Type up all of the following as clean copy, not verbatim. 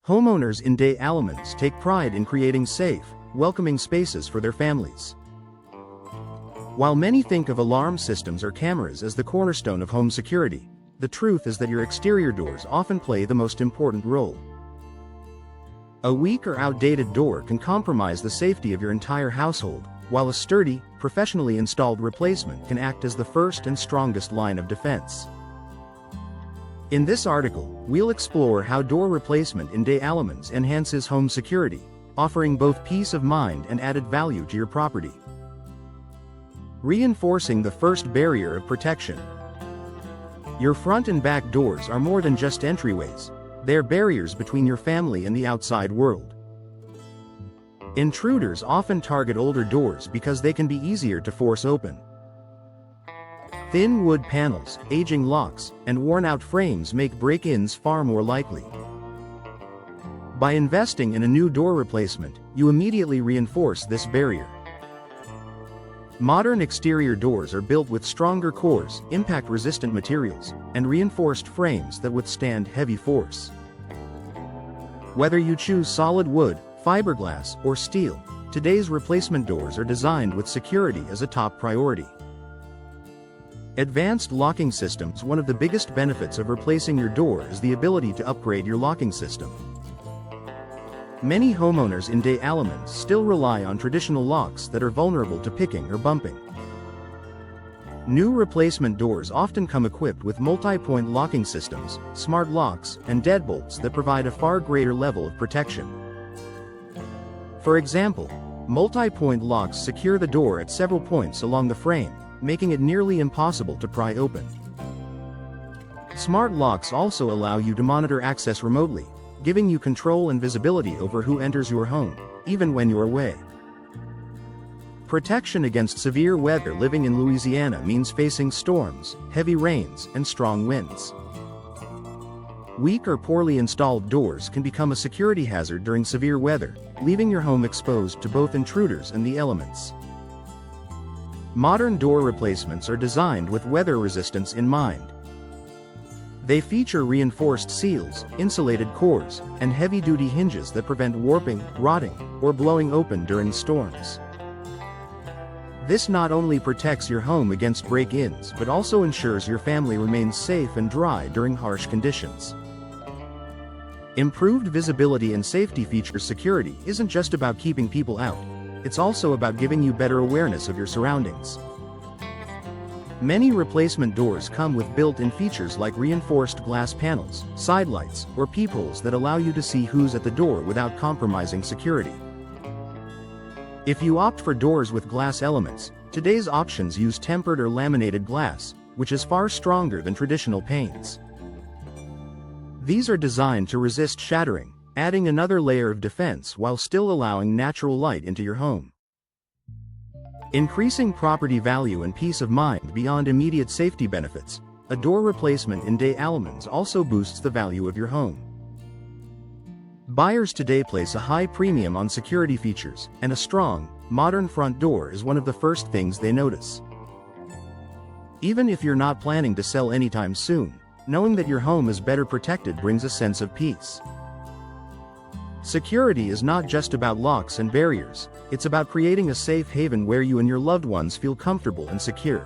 Homeowners in Des Allemands take pride in creating safe, welcoming spaces for their families. While many think of alarm systems or cameras as the cornerstone of home security, the truth is that your exterior doors often play the most important role. A weak or outdated door can compromise the safety of your entire household, while a sturdy, professionally installed replacement can act as the first and strongest line of defense. In this article, we'll explore how door replacement in Des Allemands enhances home security, offering both peace of mind and added value to your property. Reinforcing the first barrier of protection. Your front and back doors are more than just entryways, they're barriers between your family and the outside world. Intruders often target older doors because they can be easier to force open. Thin wood panels, aging locks, and worn-out frames make break-ins far more likely. By investing in a new door replacement, you immediately reinforce this barrier. Modern exterior doors are built with stronger cores, impact-resistant materials, and reinforced frames that withstand heavy force. Whether you choose solid wood, fiberglass, or steel, today's replacement doors are designed with security as a top priority. Advanced locking systems. One of the biggest benefits of replacing your door is the ability to upgrade your locking system. Many homeowners in Des Allemands still rely on traditional locks that are vulnerable to picking or bumping. New replacement doors often come equipped with multi-point locking systems, smart locks, and deadbolts that provide a far greater level of protection. For example, multi-point locks secure the door at several points along the frame, making it nearly impossible to pry open. Smart locks also allow you to monitor access remotely, giving you control and visibility over who enters your home, even when you're away. Protection against severe weather. Living in Louisiana means facing storms, heavy rains, and strong winds. Weak or poorly installed doors can become a security hazard during severe weather, leaving your home exposed to both intruders and the elements. Modern door replacements are designed with weather resistance in mind. They feature reinforced seals, insulated cores, and heavy-duty hinges that prevent warping, rotting, or blowing open during storms. This not only protects your home against break-ins but also ensures your family remains safe and dry during harsh conditions. Improved visibility and safety features. Security isn't just about keeping people out. It's also about giving you better awareness of your surroundings. Many replacement doors come with built-in features like reinforced glass panels, side lights, or peepholes that allow you to see who's at the door without compromising security. If you opt for doors with glass elements, today's options use tempered or laminated glass, which is far stronger than traditional panes. These are designed to resist shattering, adding another layer of defense while still allowing natural light into your home. Increasing property value and peace of mind. Beyond immediate safety benefits, a door replacement in Des Allemands also boosts the value of your home. Buyers today place a high premium on security features, and a strong, modern front door is one of the first things they notice. Even if you're not planning to sell anytime soon, knowing that your home is better protected brings a sense of peace. Security is not just about locks and barriers, it's about creating a safe haven where you and your loved ones feel comfortable and secure.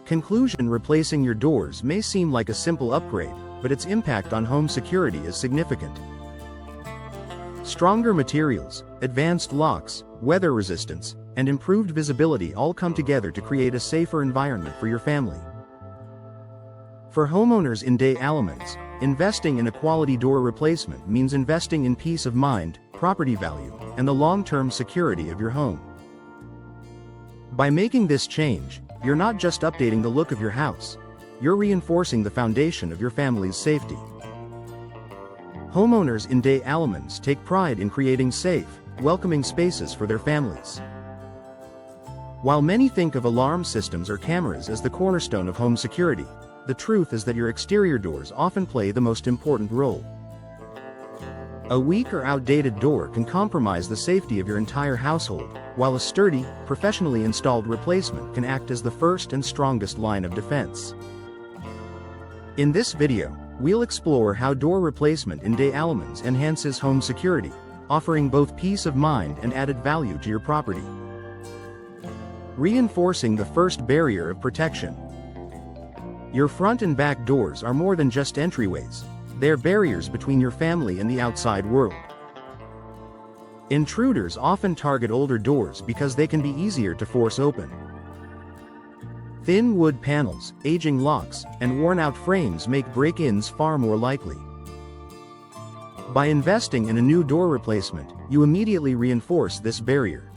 Conclusion. Replacing your doors may seem like a simple upgrade, but its impact on home security is significant. Stronger materials, advanced locks, weather resistance, and improved visibility all come together to create a safer environment for your family. For homeowners in Des Allemands, investing in a quality door replacement means investing in peace of mind, property value, and the long-term security of your home. By making this change, you're not just updating the look of your house, you're reinforcing the foundation of your family's safety. Homeowners in Des Allemands take pride in creating safe, welcoming spaces for their families. While many think of alarm systems or cameras as the cornerstone of home security, the truth is that your exterior doors often play the most important role. A weak or outdated door can compromise the safety of your entire household, while a sturdy, professionally installed replacement can act as the first and strongest line of defense. In this video, we'll explore how door replacement in Des Allemands enhances home security, offering both peace of mind and added value to your property. Reinforcing the first barrier of protection. Your front and back doors are more than just entryways, they're barriers between your family and the outside world. Intruders often target older doors because they can be easier to force open. Thin wood panels, aging locks, and worn-out frames make break-ins far more likely. By investing in a new door replacement, you immediately reinforce this barrier.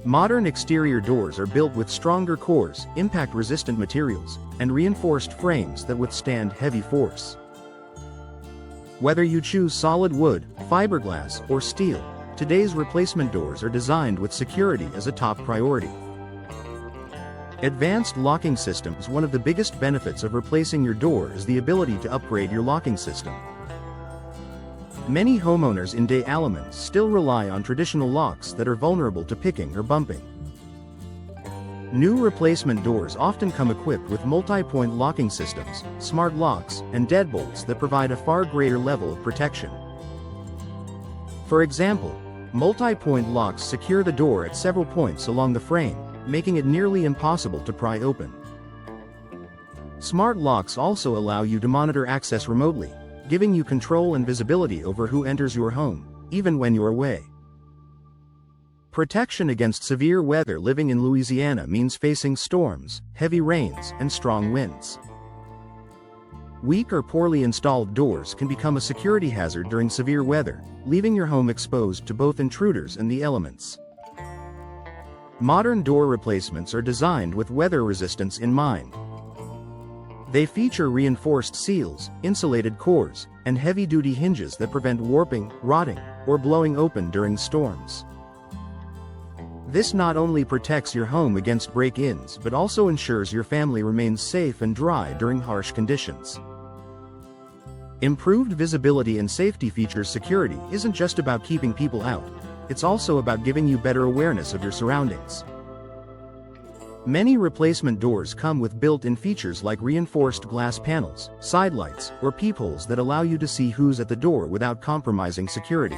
Modern exterior doors are built with stronger cores, impact-resistant materials, and reinforced frames that withstand heavy force. Whether you choose solid wood, fiberglass, or steel, today's replacement doors are designed with security as a top priority. Advanced locking systems. One of the biggest benefits of replacing your door is the ability to upgrade your locking system. Many homeowners in Des Allemands still rely on traditional locks that are vulnerable to picking or bumping. New replacement doors often come equipped with multi-point locking systems, smart locks, and deadbolts that provide a far greater level of protection. For example, multi-point locks secure the door at several points along the frame, making it nearly impossible to pry open. Smart locks also allow you to monitor access remotely, giving you control and visibility over who enters your home, even when you're away. Protection against severe weather. Living in Louisiana means facing storms, heavy rains, and strong winds. Weak or poorly installed doors can become a security hazard during severe weather, leaving your home exposed to both intruders and the elements. Modern door replacements are designed with weather resistance in mind. They feature reinforced seals, insulated cores, and heavy-duty hinges that prevent warping, rotting, or blowing open during storms. This not only protects your home against break-ins but also ensures your family remains safe and dry during harsh conditions. Improved visibility and safety features. Security isn't just about keeping people out, it's also about giving you better awareness of your surroundings. Many replacement doors come with built-in features like reinforced glass panels, side lights, or peepholes that allow you to see who's at the door without compromising security.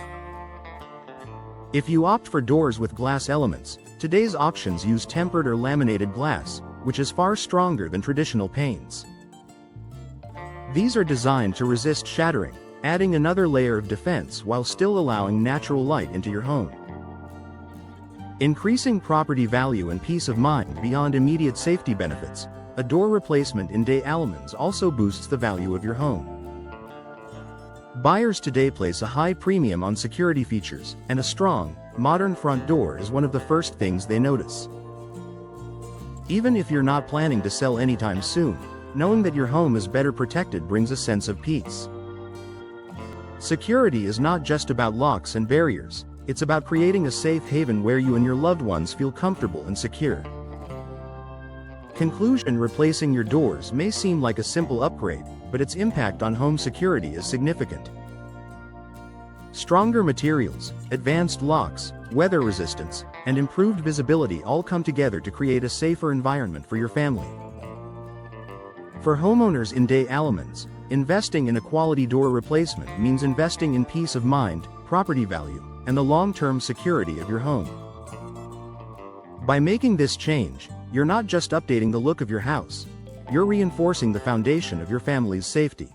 If you opt for doors with glass elements, today's options use tempered or laminated glass, which is far stronger than traditional panes. These are designed to resist shattering, adding another layer of defense while still allowing natural light into your home. Increasing property value and peace of mind. Beyond immediate safety benefits, a door replacement in Des Allemands also boosts the value of your home. Buyers today place a high premium on security features, and a strong, modern front door is one of the first things they notice. Even if you're not planning to sell anytime soon, knowing that your home is better protected brings a sense of peace. Security is not just about locks and barriers, it's about creating a safe haven where you and your loved ones feel comfortable and secure. Conclusion. Replacing your doors may seem like a simple upgrade, but its impact on home security is significant. Stronger materials, advanced locks, weather resistance, and improved visibility all come together to create a safer environment for your family. For homeowners in Des Allemands, investing in a quality door replacement means investing in peace of mind, property value, and the long-term security of your home. By making this change, you're not just updating the look of your house, you're reinforcing the foundation of your family's safety.